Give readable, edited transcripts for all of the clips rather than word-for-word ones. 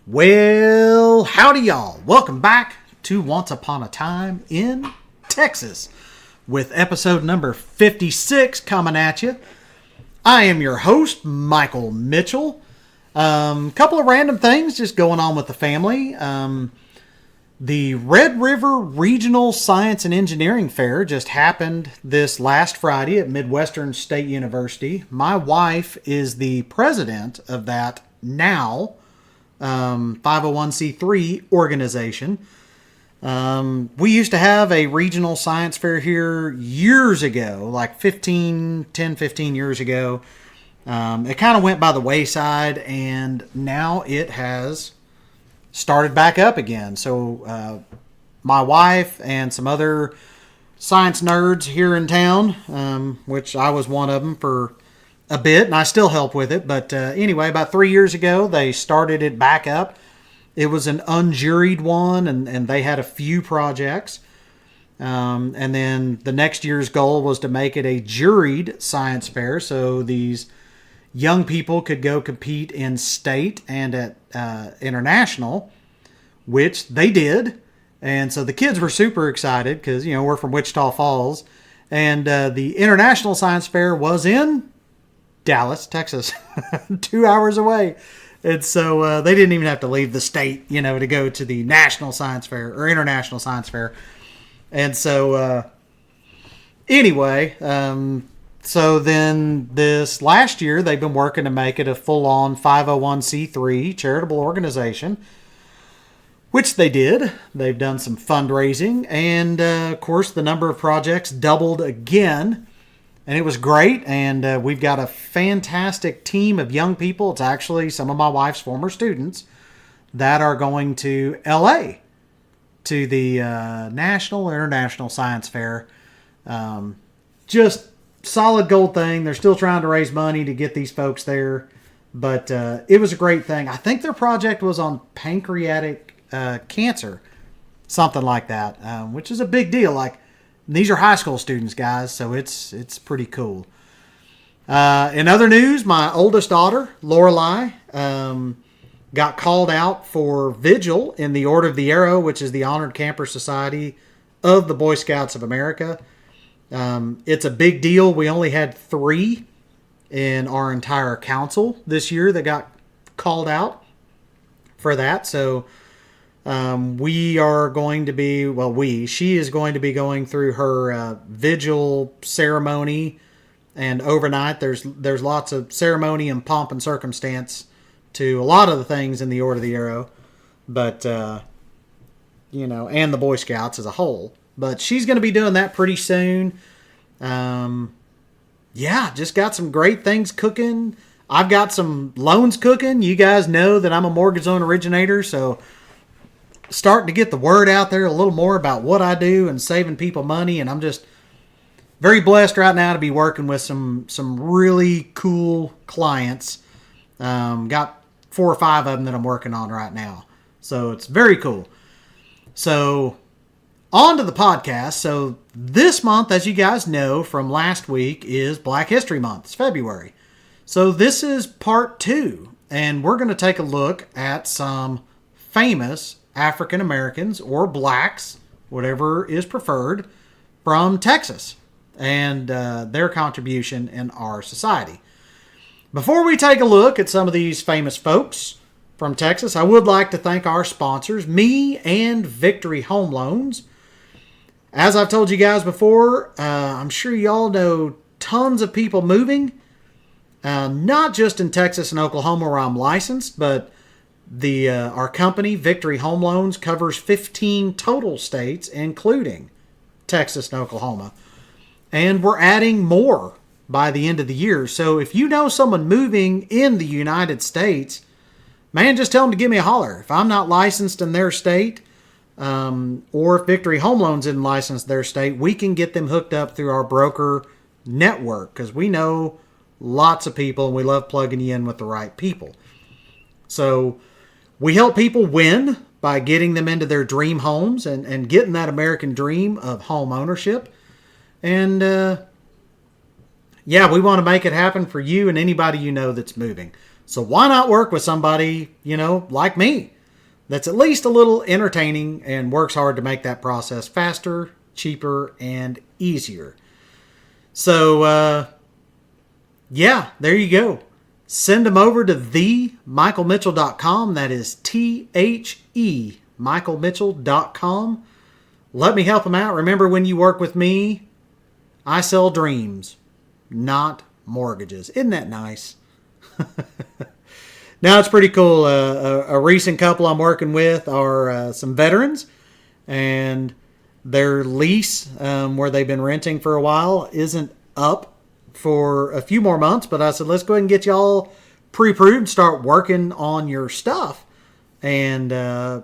Well, howdy y'all. Welcome back to Once Upon a Time in Texas with episode number 56 coming at you. I am your host, Michael Mitchell. Couple of random things just going on with the family. The Red River Regional Science and Engineering Fair just happened this last Friday at Midwestern State University. My wife is the president of that now 501c3 organization. We used to have a regional science fair here years ago, like 10, 15 years ago. It kind of went by the wayside, and now it has started back up again. So my wife and some other science nerds here in town, which I was one of them for a bit, and I still help with it. But anyway, about 3 years ago, they started it back up. It was an unjuried one, and they had a few projects. And then the next year's goal was to make it a juried science fair, so these young people could go compete in state and at international, which they did. And so the kids were super excited because, you know, we're from Wichita Falls. And the International Science Fair was in Dallas, Texas, 2 hours away. And so they didn't even have to leave the state, you know, to go to the National Science Fair or International Science Fair. And so anyway, so then this last year, they've been working to make it a full-on 501c3 charitable organization, which they did. They've done some fundraising, and of course, the number of projects doubled again. And it was great, and we've got a fantastic team of young people. It's actually some of my wife's former students that are going to L.A. to the National International Science Fair. Just solid gold thing. They're still trying to raise money to get these folks there, but it was a great thing. I think their project was on pancreatic cancer, something like that, which is a big deal. Like, these are high school students, guys, so it's pretty cool. In other news, my oldest daughter, Lorelei, got called out for vigil in the Order of the Arrow, which is the Honored Camper Society of the Boy Scouts of America. It's a big deal. We only had 3 in our entire council this year that got called out for that. So we are going to be, she is going to be going through her vigil ceremony, and overnight there's lots of ceremony and pomp and circumstance to a lot of the things in the Order of the Arrow, but, you know, and the Boy Scouts as a whole. But she's going to be doing that pretty soon. Just got some great things cooking. I've got some loans cooking. You guys know that I'm a mortgage loan originator, so starting to get the word out there a little more about what I do and saving people money. And I'm just very blessed right now to be working with some really cool clients. Got 4 or 5 of them that I'm working on right now. So it's very cool. So on to the podcast. So this month, as you guys know from last week, is Black History Month. It's February. So this is part 2. And we're going to take a look at some famous African Americans or blacks, whatever is preferred, from Texas and their contribution in our society. Before we take a look at some of these famous folks from Texas, I would like to thank our sponsors, me and Victory Home Loans. As I've told you guys before, I'm sure y'all know tons of people moving, not just in Texas and Oklahoma where I'm licensed, but our company, Victory Home Loans, covers 15 total states, including Texas and Oklahoma. And we're adding more by the end of the year. So if you know someone moving in the United States, man, just tell them to give me a holler. If I'm not licensed in their state, or if Victory Home Loans isn't licensed in their state, we can get them hooked up through our broker network, because we know lots of people and we love plugging you in with the right people. So we help people win by getting them into their dream homes and getting that American dream of home ownership. And we want to make it happen for you and anybody you know that's moving. So why not work with somebody, you know, like me? that's at least a little entertaining and works hard to make that process faster, cheaper, and easier. So, yeah, there you go. Send them over to themichaelmitchell.com. That is THE michaelmitchell.com. Let me help them out. Remember, when you work with me, I sell dreams, not mortgages. Isn't that nice? Now, it's pretty cool. A recent couple I'm working with are some veterans, and their lease, where they've been renting for a while, isn't up for a few more months. But I said, let's go ahead and get y'all pre-approved and start working on your stuff. And, then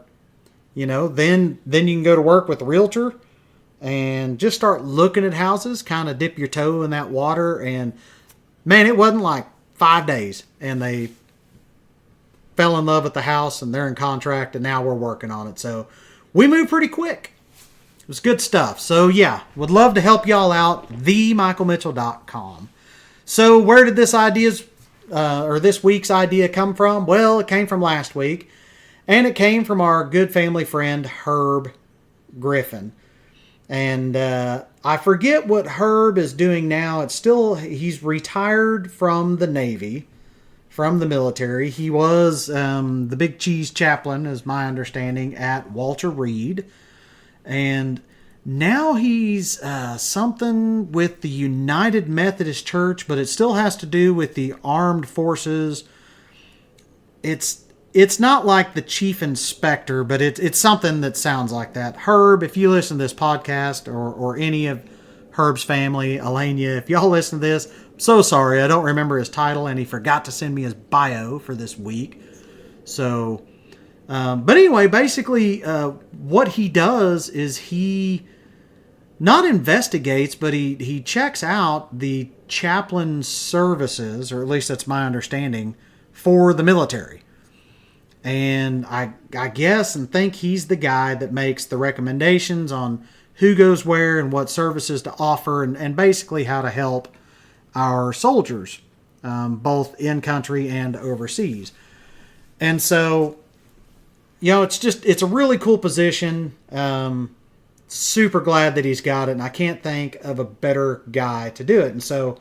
you can go to work with a realtor and just start looking at houses, kind of dip your toe in that water. And, man, it wasn't like 5 days, and they fell in love with the house, and they're in contract, and now we're working on it. So we moved pretty quick. It was good stuff. So yeah, would love to help y'all out. themichaelmitchell.com. So where did this week's idea come from? Well, it came from last week, and it came from our good family friend Herb Griffin. And I forget what Herb is doing now. He's retired from the Navy, from the military. He was the Big Cheese chaplain, is my understanding, at Walter Reed. And now he's something with the United Methodist Church, but it still has to do with the armed forces. It's not like the chief inspector, but it's something that sounds like that. Herb, if you listen to this podcast, or any of Herb's family, Alania, if y'all listen to this, I'm so sorry. I don't remember his title, and he forgot to send me his bio for this week. So, but anyway, basically, what he does is he not investigates, but he checks out the chaplain services, or at least that's my understanding, for the military. And I guess and think he's the guy that makes the recommendations on who goes where and what services to offer, and basically how to help our soldiers, both in country and overseas. And so, it's a really cool position. Super glad that he's got it, and I can't think of a better guy to do it. And so,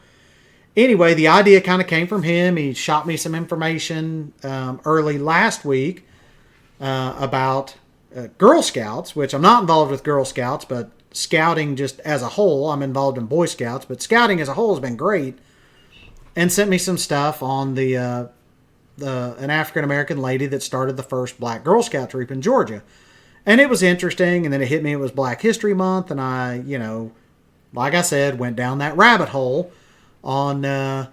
anyway, the idea kind of came from him. He shot me some information early last week about Girl Scouts, which I'm not involved with Girl Scouts, but scouting just as a whole. I'm involved in Boy Scouts, but scouting as a whole has been great. And sent me some stuff on an African American lady that started the first Black Girl Scout troop in Georgia. And it was interesting, and then it hit me it was Black History Month, and I, like I said, went down that rabbit hole on,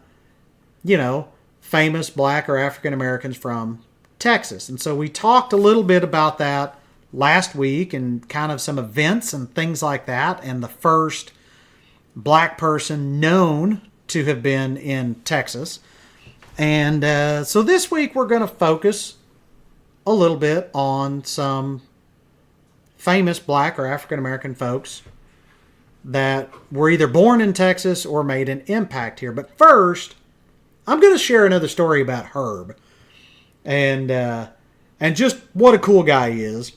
famous Black or African Americans from Texas. And so we talked a little bit about that last week, and kind of some events and things like that, and the first Black person known to have been in Texas. And so this week we're going to focus a little bit on some famous Black or African American folks that were either born in Texas or made an impact here. But first, I'm going to share another story about Herb, and just what a cool guy he is.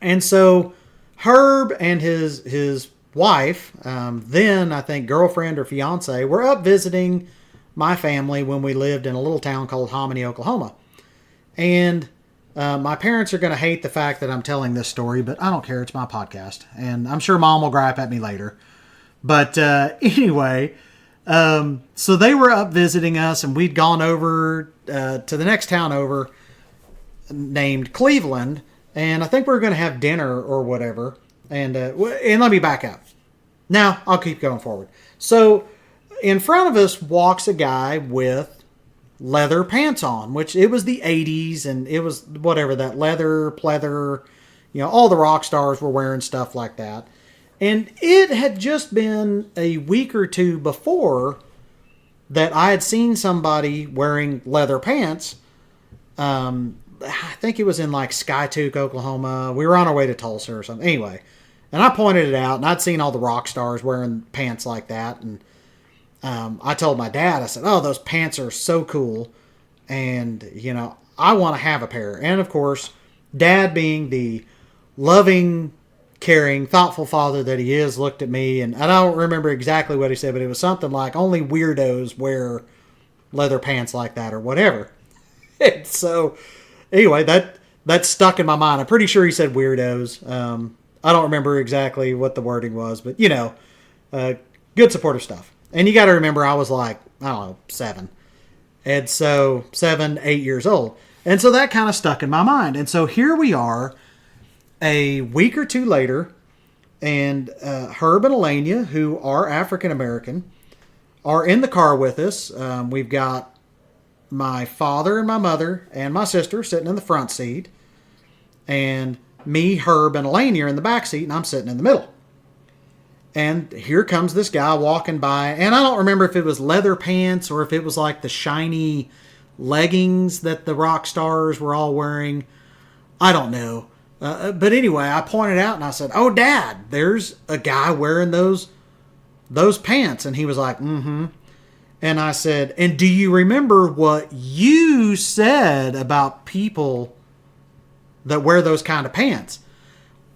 And so Herb and his wife, then I think girlfriend or fiance, were up visiting my family when we lived in a little town called Hominy, Oklahoma. And my parents are going to hate the fact that I'm telling this story, but I don't care. It's my podcast. And I'm sure Mom will gripe at me later. But anyway, so they were up visiting us, and we'd gone over to the next town over named Cleveland. And I think we were going to have dinner or whatever. And let me back up. Now, I'll keep going forward. So in front of us walks a guy with leather pants on, which it was the 80s, and it was whatever, that leather, pleather, all the rock stars were wearing stuff like that. And it had just been a week or two before that I had seen somebody wearing leather pants. I think it was in like Skiatook, Oklahoma. We were on our way to Tulsa or something. Anyway, and I pointed it out, and I'd seen all the rock stars wearing pants like that. And I told my dad, I said, oh, those pants are so cool. And, I want to have a pair. And, of course, Dad, being the loving, caring, thoughtful father that he is, looked at me, and I don't remember exactly what he said, but it was something like, only weirdos wear leather pants like that or whatever. And so, anyway, that stuck in my mind. I'm pretty sure he said weirdos. I don't remember exactly what the wording was, but, good supportive stuff. And you got to remember, I was like, I don't know, 7. And so 7, 8 years old. And so that kind of stuck in my mind. And so here we are a week or two later, and Herb and Elenia, who are African American, are in the car with us. We've got my father and my mother and my sister sitting in the front seat, and me, Herb, and Elenia are in the back seat, and I'm sitting in the middle. And here comes this guy walking by, and I don't remember if it was leather pants or if it was like the shiny leggings that the rock stars were all wearing. I don't know. But anyway, I pointed out and I said, "Oh, Dad, there's a guy wearing those pants." And he was like, "Mm-hmm." And I said, "And do you remember what you said about people that wear those kind of pants?"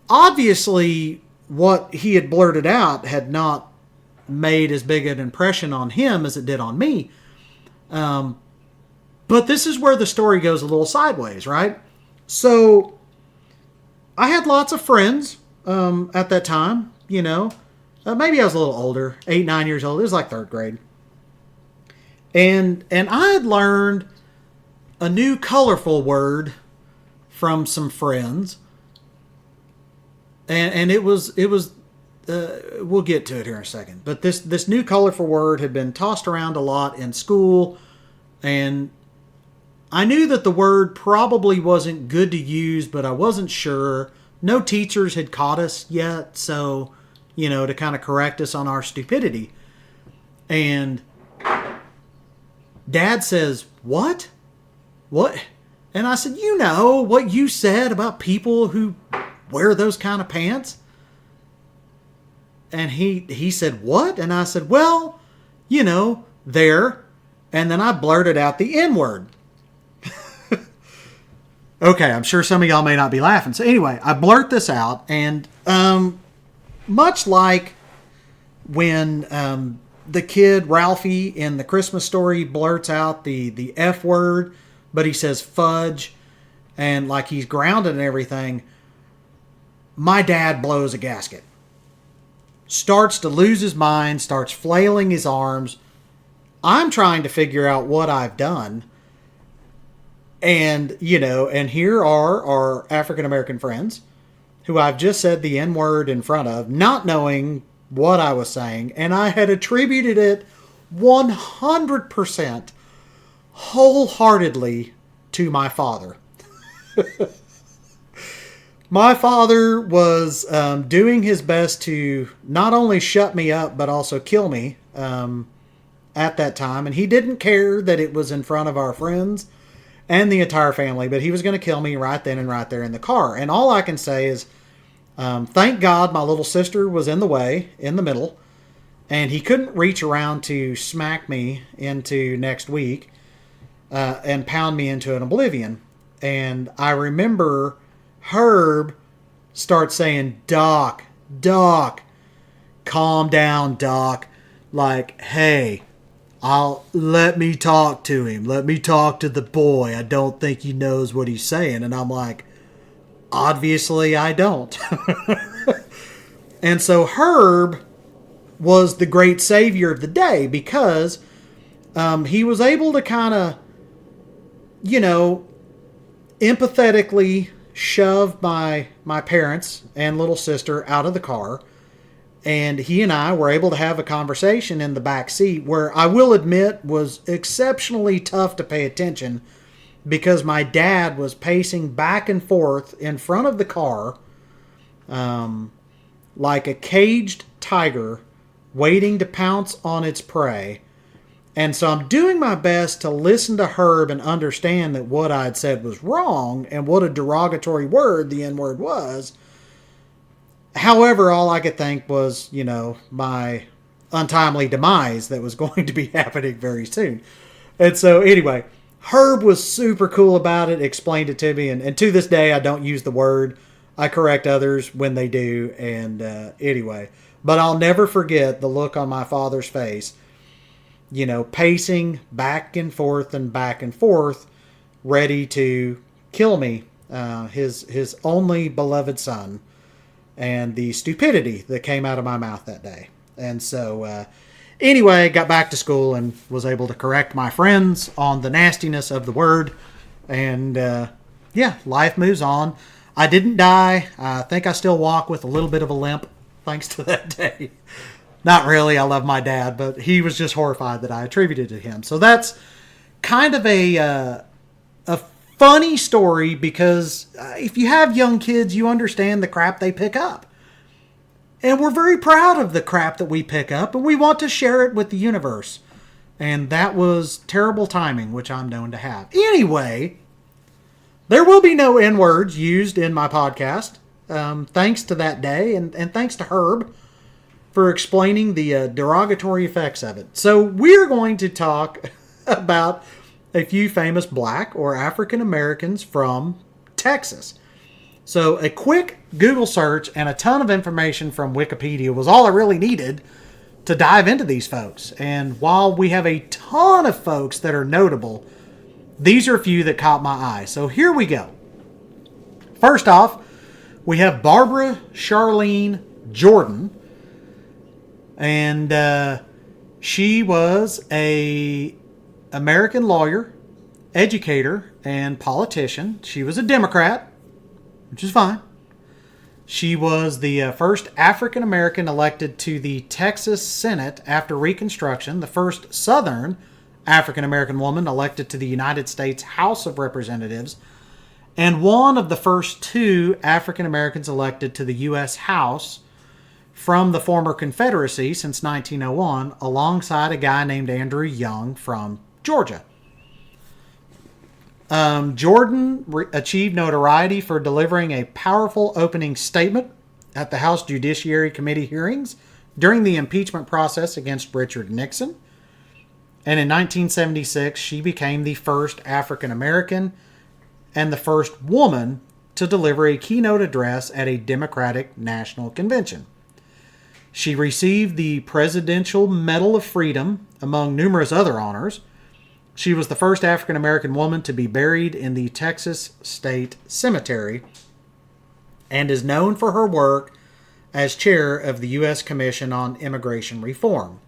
Obviously, what he had blurted out had not made as big an impression on him as it did on me. But this is where the story goes a little sideways, right? So I had lots of friends at that time, maybe I was a little older, 8, 9 years old. It was like 3rd grade. And I had learned a new colorful word from some friends. And it was we'll get to it here in a second. But this new colorful word had been tossed around a lot in school, and I knew that the word probably wasn't good to use, but I wasn't sure. No teachers had caught us yet, so, to kind of correct us on our stupidity. And Dad says, "What? What?" And I said, what you said about people who wear those kind of pants? And he said, "What?" And I said, "Well, there." And then I blurted out the N-word. Okay, I'm sure some of y'all may not be laughing. So anyway, I blurt this out, and much like when the kid Ralphie in the Christmas Story blurts out the F word, but he says fudge, and like he's grounded and everything, my dad blows a gasket. Starts to lose his mind, starts flailing his arms. I'm trying to figure out what I've done. And, and here are our African American friends who I've just said the N-word in front of, not knowing what I was saying. And I had attributed it 100% wholeheartedly to my father. My father was doing his best to not only shut me up, but also kill me at that time. And he didn't care that it was in front of our friends and the entire family, but he was going to kill me right then and right there in the car. And all I can say is, thank God my little sister was in the way, in the middle, and he couldn't reach around to smack me into next week and pound me into an oblivion. And I remember Herb starts saying, Doc, calm down, Doc. Like, hey, let me talk to him. Let me talk to the boy. I don't think he knows what he's saying. And I'm like, obviously I don't. And so Herb was the great savior of the day because he was able to kind of, empathetically shove my parents and little sister out of the car. And he and I were able to have a conversation in the back seat where I will admit was exceptionally tough to pay attention because my dad was pacing back and forth in front of the car like a caged tiger waiting to pounce on its prey. And so I'm doing my best to listen to Herb and understand that what I'd said was wrong and what a derogatory word the N-word was. However, all I could think was, my untimely demise that was going to be happening very soon. And so anyway, Herb was super cool about it, explained it to me, and to this day I don't use the word. I correct others when they do, and anyway. But I'll never forget the look on my father's face, pacing back and forth and back and forth, ready to kill me, his only beloved son, and the stupidity that came out of my mouth that day. And so, anyway, got back to school and was able to correct my friends on the nastiness of the word. And life moves on. I didn't die. I think I still walk with a little bit of a limp thanks to that day. Not really. I love my dad, but he was just horrified that I attributed it to him. So that's kind of a funny story because if you have young kids, you understand the crap they pick up. And we're very proud of the crap that we pick up, and we want to share it with the universe. And that was terrible timing, which I'm known to have. Anyway, there will be no N-words used in my podcast, thanks to that day, and thanks to Herb for explaining the derogatory effects of it. So we're going to talk about a few famous black or African Americans from Texas. So a quick Google search and a ton of information from Wikipedia was all I really needed to dive into these folks. And while we have a ton of folks that are notable, these are a few that caught my eye. So here we go. First off, we have Barbara Charlene Jordan. And she was a American lawyer, educator, and politician. She was a Democrat, which is fine. She was the first African American elected to the Texas Senate after Reconstruction, the first Southern African American woman elected to the United States House of Representatives, and one of the first two African Americans elected to the U.S. House from the former Confederacy since 1901, alongside a guy named Andrew Young from Georgia. Jordan achieved notoriety for delivering a powerful opening statement at the House Judiciary Committee hearings during the impeachment process against Richard Nixon. And in 1976, she became the first African American and the first woman to deliver a keynote address at a Democratic National Convention. She received the Presidential Medal of Freedom, among numerous other honors. She was the first African American woman to be buried in the Texas State Cemetery and is known for her work as chair of the U.S. Commission on Immigration Reform.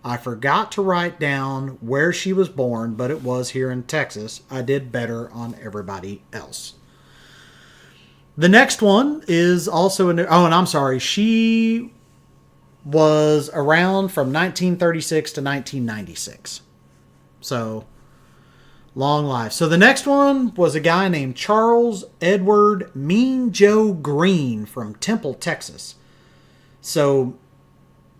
I forgot to write down where she was born, but it was here in Texas. I did better on everybody else. The next one is also and I'm sorry. She was around from 1936 to 1996. So, long life. So the next one was a guy named Charles Edward Mean Joe Green from Temple, Texas. So,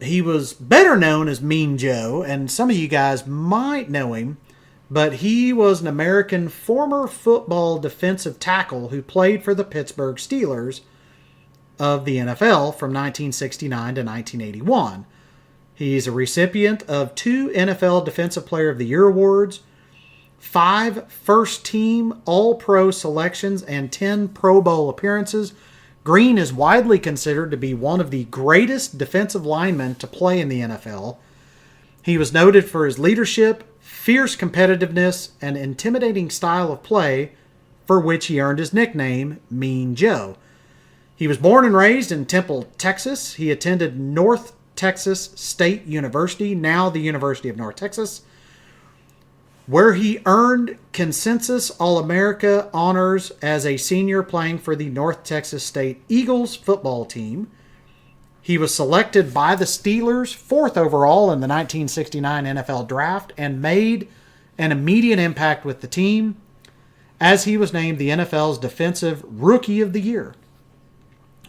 he was better known as Mean Joe, and some of you guys might know him, but he was an American former football defensive tackle who played for the Pittsburgh Steelers of the NFL from 1969 to 1981. He's a recipient of 2 NFL Defensive Player of the Year awards, 5 first-team All-Pro selections, and 10 Pro Bowl appearances. Green is widely considered to be one of the greatest defensive linemen to play in the NFL. He was noted for his leadership, fierce competitiveness, and intimidating style of play, for which he earned his nickname, Mean Joe. He was born and raised in Temple, Texas. He attended North Texas State University, now the University of North Texas, where he earned consensus All-America honors as a senior playing for the North Texas State Eagles football team. He was selected by the Steelers 4th overall in the 1969 NFL Draft and made an immediate impact with the team as he was named the NFL's Defensive Rookie of the Year.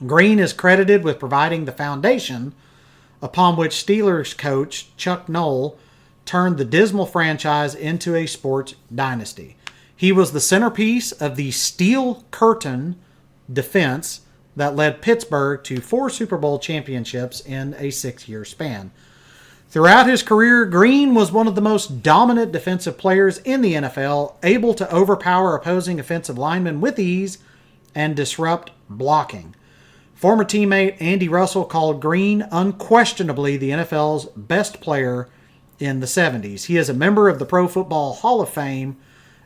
Green is credited with providing the foundation upon which Steelers coach Chuck Noll turned the dismal franchise into a sports dynasty. He was the centerpiece of the Steel Curtain defense that led Pittsburgh to 4 Super Bowl championships in a 6-year span. Throughout his career, Green was one of the most dominant defensive players in the NFL, able to overpower opposing offensive linemen with ease and disrupt blocking. Former teammate Andy Russell called Green unquestionably the NFL's best player in the 70s. He is a member of the Pro Football Hall of Fame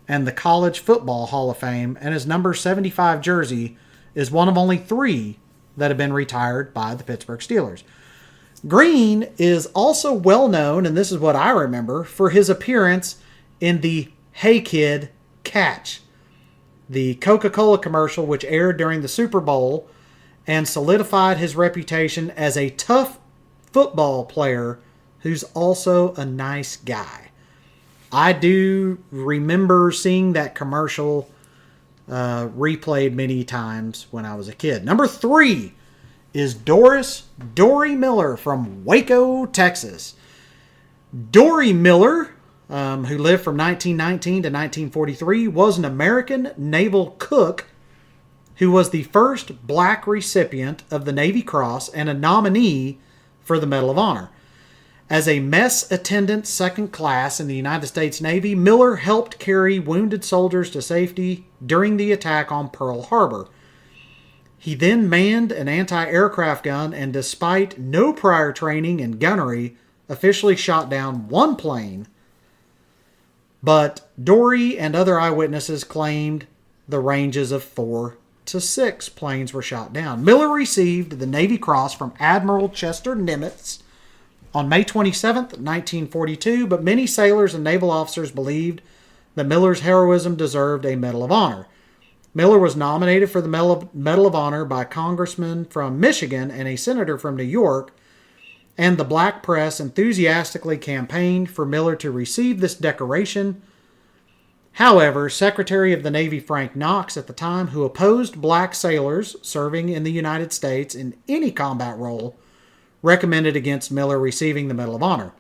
and the College Football Hall of Fame, and his number 75 jersey is one of only 3 that have been retired by the Pittsburgh Steelers. Green is also well known, and this is what I remember, for his appearance in the Hey Kid, Catch, the Coca-Cola commercial which aired during the Super Bowl and solidified his reputation as a tough football player who's also a nice guy. I do remember seeing that commercial replayed many times when I was a kid. Number 3 is Dory Miller from Waco, Texas. Dory Miller, who lived from 1919 to 1943, was an American naval cook who was the first black recipient of the Navy Cross and a nominee for the Medal of Honor. As a mess attendant second class in the United States Navy, Miller helped carry wounded soldiers to safety during the attack on Pearl Harbor. He then manned an anti-aircraft gun and, despite no prior training in gunnery, officially shot down 1 plane. But Dory and other eyewitnesses claimed the ranges of 4 to 6 planes were shot down. Miller received the Navy Cross from Admiral Chester Nimitz on May 27, 1942, but many sailors and naval officers believed that Miller's heroism deserved a Medal of Honor. Miller was nominated for the Medal of Honor by a congressman from Michigan and a senator from New York, and the black press enthusiastically campaigned for Miller to receive this decoration. However, Secretary of the Navy Frank Knox at the time, who opposed black sailors serving in the United States in any combat role, recommended against Miller receiving the Medal of Honor.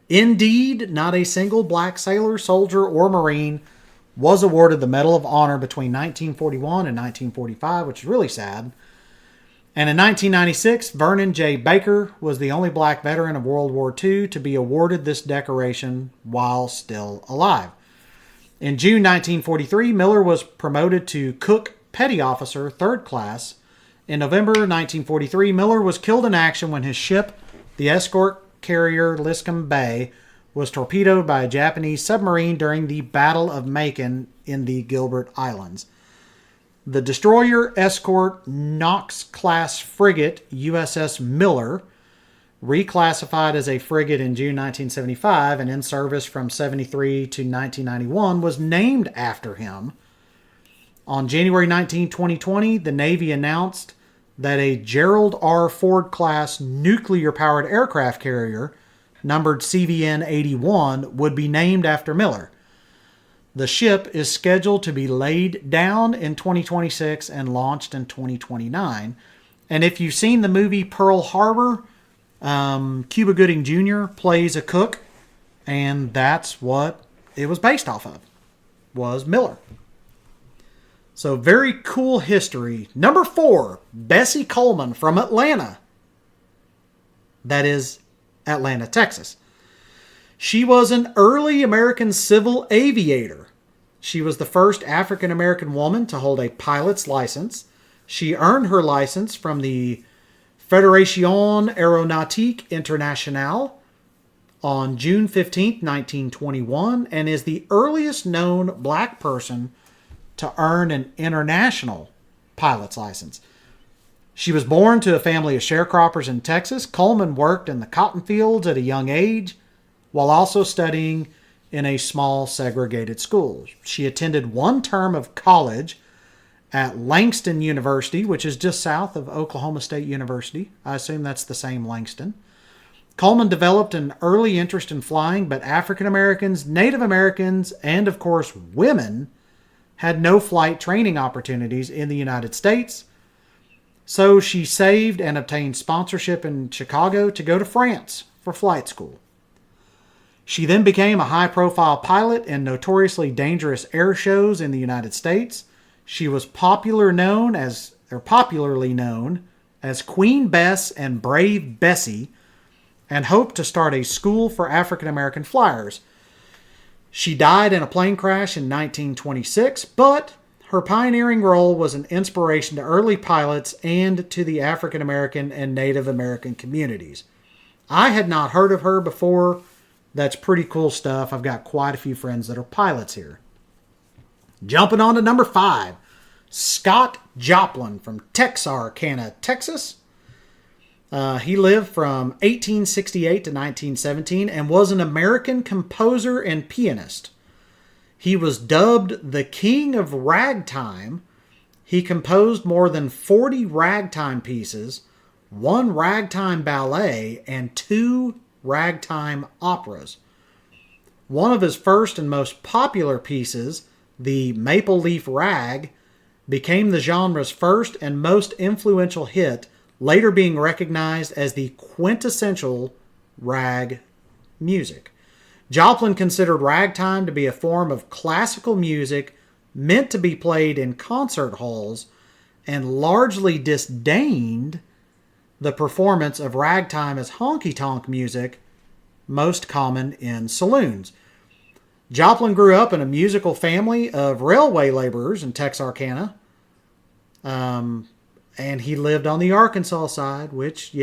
Indeed, not a single black sailor, soldier, or Marine was awarded the Medal of Honor between 1941 and 1945, which is really sad. And in 1996, Vernon J. Baker was the only black veteran of World War II to be awarded this decoration while still alive. In June 1943, Miller was promoted to Cook Petty Officer, 3rd Class. In November 1943, Miller was killed in action when his ship, the escort carrier Liscum Bay, was torpedoed by a Japanese submarine during the Battle of Macon in the Gilbert Islands. The destroyer escort Knox-class frigate USS Miller, reclassified as a frigate in June 1975 and in service from 73 to 1991, was named after him. On January 19, 2020, the Navy announced that a Gerald R. Ford-class nuclear-powered aircraft carrier, numbered CVN-81, would be named after Miller. The ship is scheduled to be laid down in 2026 and launched in 2029. And if you've seen the movie Pearl Harbor, Cuba Gooding Jr. plays a cook, and that's what it was based off of, was Miller. So very cool history. Number 4, Bessie Coleman from Atlanta. That is Atlanta, Texas. She was an early American civil aviator. She was the first African-American woman to hold a pilot's license. She earned her license from the Fédération Aéronautique Internationale on June 15, 1921, and is the earliest known black person to earn an international pilot's license. She was born to a family of sharecroppers in Texas. Coleman worked in the cotton fields at a young age while also studying in a small segregated school. She attended 1 term of college at Langston University, which is just south of Oklahoma State University. I assume that's the same Langston. Coleman developed an early interest in flying, but African Americans, Native Americans, and of course women had no flight training opportunities in the United States. So she saved and obtained sponsorship in Chicago to go to France for flight school. She then became a high-profile pilot in notoriously dangerous air shows in the United States. She was popularly known as Queen Bess and Brave Bessie, and hoped to start a school for African American flyers. She died in a plane crash in 1926, but her pioneering role was an inspiration to early pilots and to the African American and Native American communities. I had not heard of her before. That's pretty cool stuff. I've got quite a few friends that are pilots here. Jumping on to number 5, Scott Joplin from Texarkana, Texas. He lived from 1868 to 1917 and was an American composer and pianist. He was dubbed the King of Ragtime. He composed more than 40 ragtime pieces, 1 ragtime ballet, and 2 ragtime operas. One of his first and most popular pieces, the Maple Leaf Rag, became the genre's first and most influential hit, later being recognized as the quintessential rag music. Joplin considered ragtime to be a form of classical music meant to be played in concert halls and largely disdained the performance of ragtime as honky-tonk music, most common in saloons. Joplin grew up in a musical family of railway laborers in Texarkana, and he lived on the Arkansas side, which,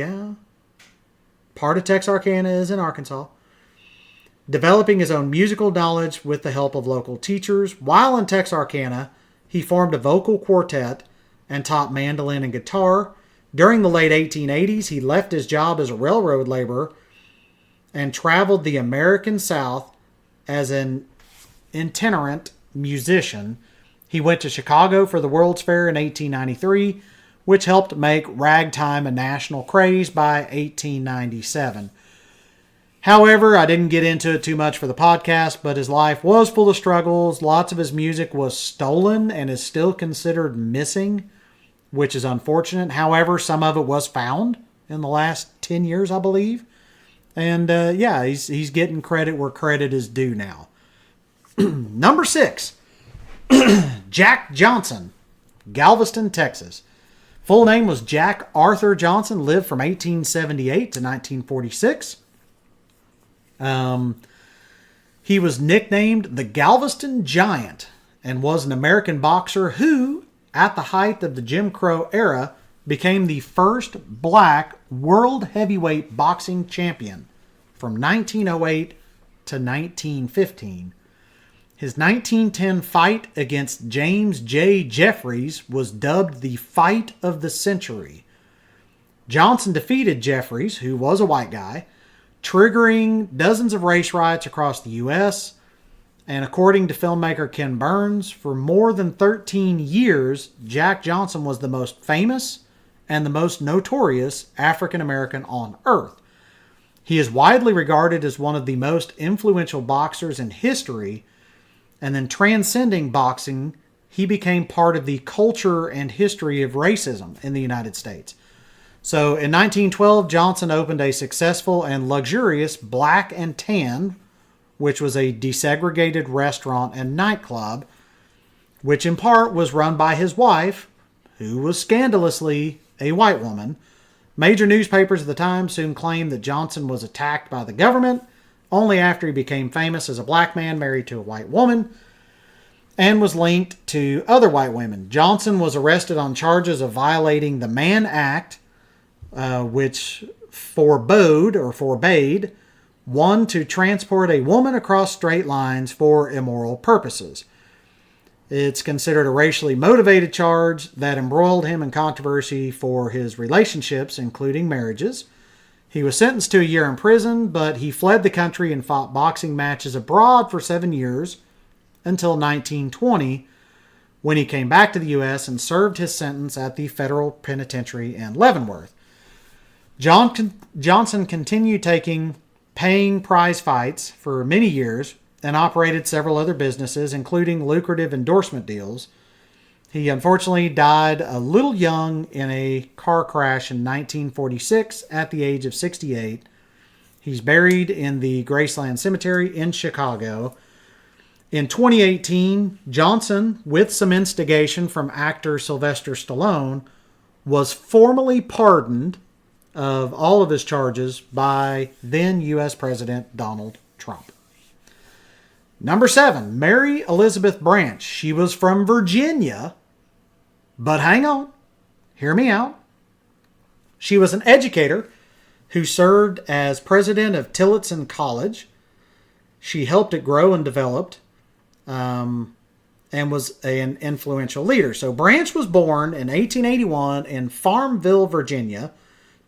part of Texarkana is in Arkansas. Developing his own musical knowledge with the help of local teachers. While in Texarkana, he formed a vocal quartet and taught mandolin and guitar. During the late 1880s, he left his job as a railroad laborer and traveled the American South as an itinerant musician. He went to Chicago for the World's Fair in 1893, which helped make ragtime a national craze by 1897. However, I didn't get into it too much for the podcast, but his life was full of struggles. Lots of his music was stolen and is still considered missing, which is unfortunate. However, some of it was found in the last 10 years, I believe. And he's getting credit where credit is due now. Number 6, Jack Johnson, Galveston, Texas. Full name was Jack Arthur Johnson, lived from 1878 to 1946. He was nicknamed the Galveston Giant and was an American boxer who, at the height of the Jim Crow era, became the first black world heavyweight boxing champion from 1908 to 1915. His 1910 fight against James J. Jeffries was dubbed the Fight of the Century. Johnson defeated Jeffries, who was a white guy, triggering dozens of race riots across the U.S., and according to filmmaker Ken Burns, for more than 13 years, Jack Johnson was the most famous and the most notorious African American on earth. He is widely regarded as one of the most influential boxers in history, and then transcending boxing, he became part of the culture and history of racism in the United States. So in 1912, Johnson opened a successful and luxurious Black and Tan, which was a desegregated restaurant and nightclub, which in part was run by his wife, who was scandalously a white woman. Major newspapers at the time soon claimed that Johnson was attacked by the government only after he became famous as a black man married to a white woman and was linked to other white women. Johnson was arrested on charges of violating the Mann Act, which forbade one to transport a woman across straight lines for immoral purposes. It's considered a racially motivated charge that embroiled him in controversy for his relationships, including marriages. He was sentenced to a year in prison, but he fled the country and fought boxing matches abroad for 7 years until 1920, when he came back to the U.S. and served his sentence at the federal penitentiary in Leavenworth. Johnson continued paying prize fights for many years and operated several other businesses, including lucrative endorsement deals. He unfortunately died a little young in a car crash in 1946 at the age of 68. He's buried in the Graceland Cemetery in Chicago. In 2018, Johnson, with some instigation from actor Sylvester Stallone, was formally pardoned of all of his charges by then U.S. President Donald Trump. Number 7, Mary Elizabeth Branch. She was from Virginia, but hang on, hear me out. She was an educator who served as president of Tillotson College. She helped it grow and developed, and was an influential leader. So Branch was born in 1881 in Farmville, Virginia,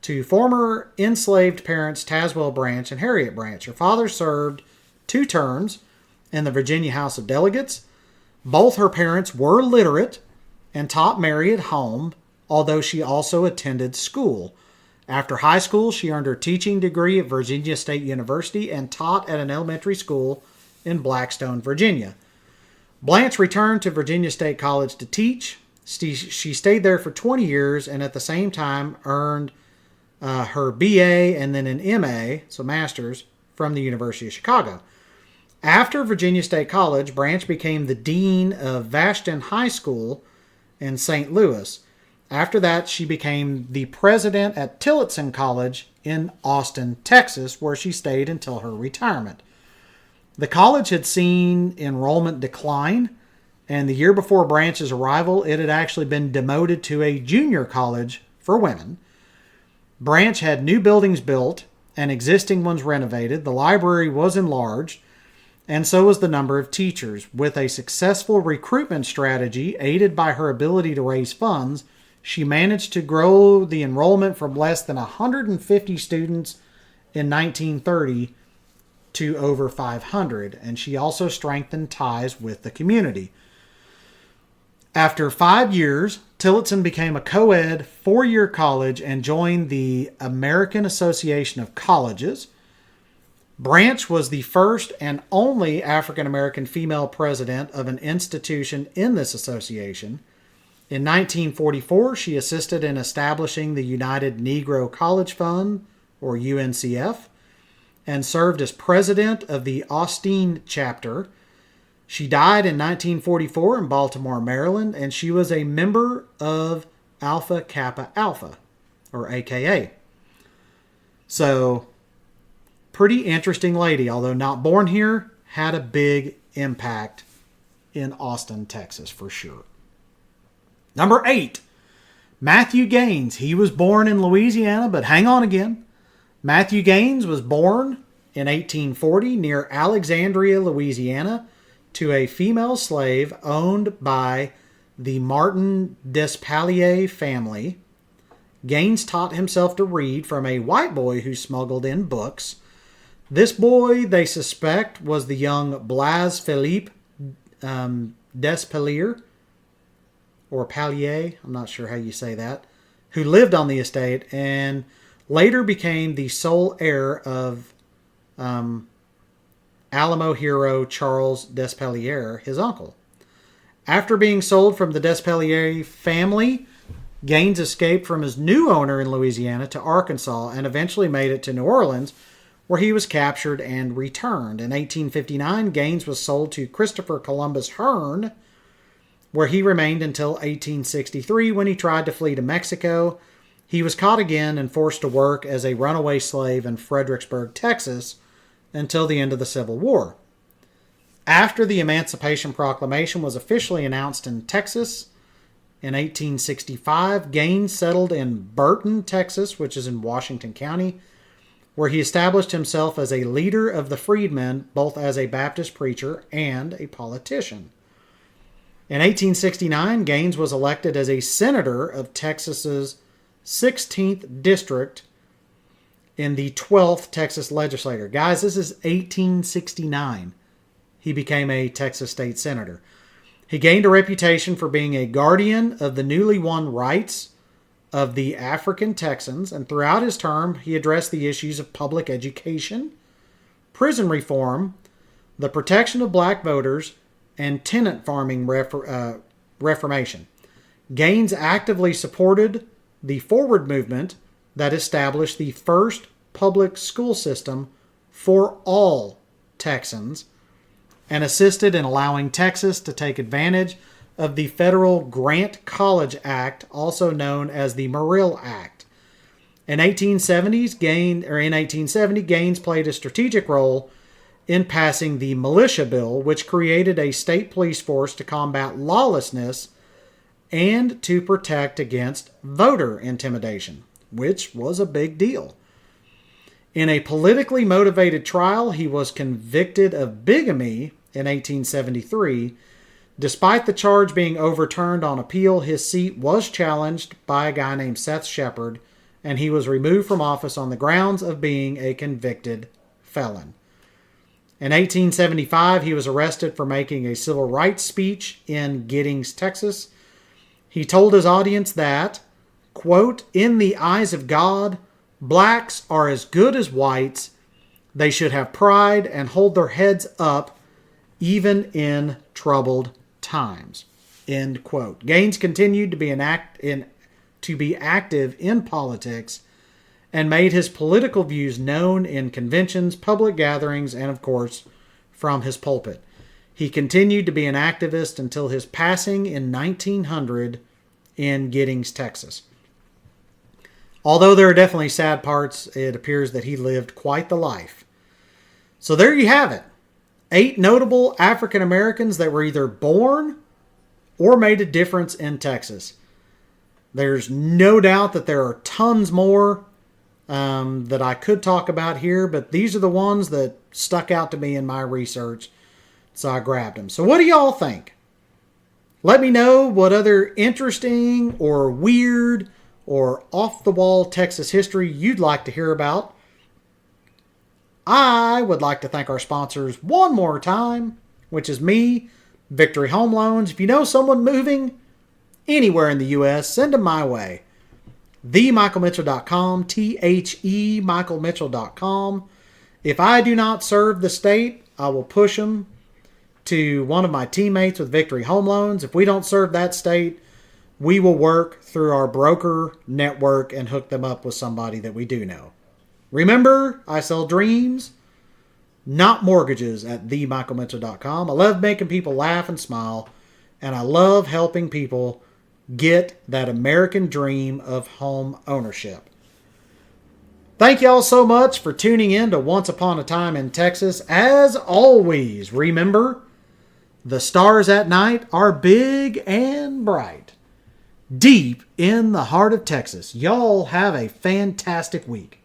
to former enslaved parents Tazewell Branch and Harriet Branch. Her father served 2 terms in the Virginia House of Delegates. Both her parents were literate and taught Mary at home, although she also attended school. After high school, she earned her teaching degree at Virginia State University and taught at an elementary school in Blackstone, Virginia. Blanche returned to Virginia State College to teach. She stayed there for 20 years and at the same time earned her BA and then an MA, so master's, from the University of Chicago. After Virginia State College, Branch became the dean of Vashton High School in St. Louis. After that, she became the president at Tillotson College in Austin, Texas, where she stayed until her retirement. The college had seen enrollment decline, and the year before Branch's arrival, it had actually been demoted to a junior college for women. Branch had new buildings built and existing ones renovated. The library was enlarged, and so was the number of teachers. With a successful recruitment strategy aided by her ability to raise funds, she managed to grow the enrollment from less than 150 students in 1930 to over 500, and she also strengthened ties with the community. After 5 years, Tillotson became a co-ed 4-year college and joined the American Association of Colleges. Branch was the first and only African American female president of an institution in this association. In 1944, she assisted in establishing the United Negro College Fund, or UNCF, and served as president of the Austin chapter. She died in 1944 in Baltimore, Maryland, and she was a member of Alpha Kappa Alpha, or AKA. So, pretty interesting lady, although not born here, had a big impact in Austin, Texas, for sure. Number 8, Matthew Gaines. He was born in Louisiana, but hang on again. Matthew Gaines was born in 1840 near Alexandria, Louisiana, to a female slave owned by the Martin Despalier family. Gaines taught himself to read from a white boy who smuggled in books. This boy, they suspect, was the young Blaise Philippe Despalier, or Palier, I'm not sure how you say that, who lived on the estate and later became the sole heir of Alamo hero Charles Despalier, his uncle. After being sold from the Despalier family, Gaines escaped from his new owner in Louisiana to Arkansas and eventually made it to New Orleans, where he was captured and returned. In 1859, Gaines was sold to Christopher Columbus Hearn, where he remained until 1863 when he tried to flee to Mexico. He was caught again and forced to work as a runaway slave in Fredericksburg, Texas, until the end of the Civil War. After the Emancipation Proclamation was officially announced in Texas in 1865, Gaines settled in Burton, Texas, which is in Washington County, where he established himself as a leader of the freedmen, both as a Baptist preacher and a politician. In 1869, Gaines was elected as a senator of Texas's 16th district in the 12th Texas legislature. Guys, this is 1869. He became a Texas state senator. He gained a reputation for being a guardian of the newly won rights of the African Texans, and throughout his term, he addressed the issues of public education, prison reform, the protection of black voters, and tenant farming reformation. Gaines actively supported the Forward Movement that established the first public school system for all Texans and assisted in allowing Texas to take advantage of the Federal Grant College Act, also known as the Morrill Act. In 1870, Gaines played a strategic role in passing the Militia Bill, which created a state police force to combat lawlessness and to protect against voter intimidation, which was a big deal. In a politically motivated trial, he was convicted of bigamy in 1873. Despite the charge being overturned on appeal, his seat was challenged by a guy named Seth Shepard, and he was removed from office on the grounds of being a convicted felon. In 1875, he was arrested for making a civil rights speech in Giddings, Texas. He told his audience that, quote, "In the eyes of God, blacks are as good as whites. They should have pride and hold their heads up even in troubled times." End quote. Gaines continued to be active in politics and made his political views known in conventions, public gatherings, and of course, from his pulpit. He continued to be an activist until his passing in 1900 in Giddings, Texas. Although there are definitely sad parts, it appears that he lived quite the life. So there you have it. 8 notable African Americans that were either born or made a difference in Texas. There's no doubt that there are tons more that I could talk about here, but these are the ones that stuck out to me in my research, so I grabbed them. So what do y'all think? Let me know what other interesting or weird or off-the-wall Texas history you'd like to hear about. I would like to thank our sponsors one more time, which is me, Victory Home Loans. If you know someone moving anywhere in the U.S., send them my way. TheMichaelMitchell.com, TheMichaelMitchell.com. If I do not serve the state, I will push them to one of my teammates with Victory Home Loans. If we don't serve that state, we will work through our broker network and hook them up with somebody that we do know. Remember, I sell dreams, not mortgages at TheMichaelMitchell.com. I love making people laugh and smile, and I love helping people get that American dream of home ownership. Thank y'all so much for tuning in to Once Upon a Time in Texas. As always, remember, the stars at night are big and bright, deep in the heart of Texas. Y'all have a fantastic week.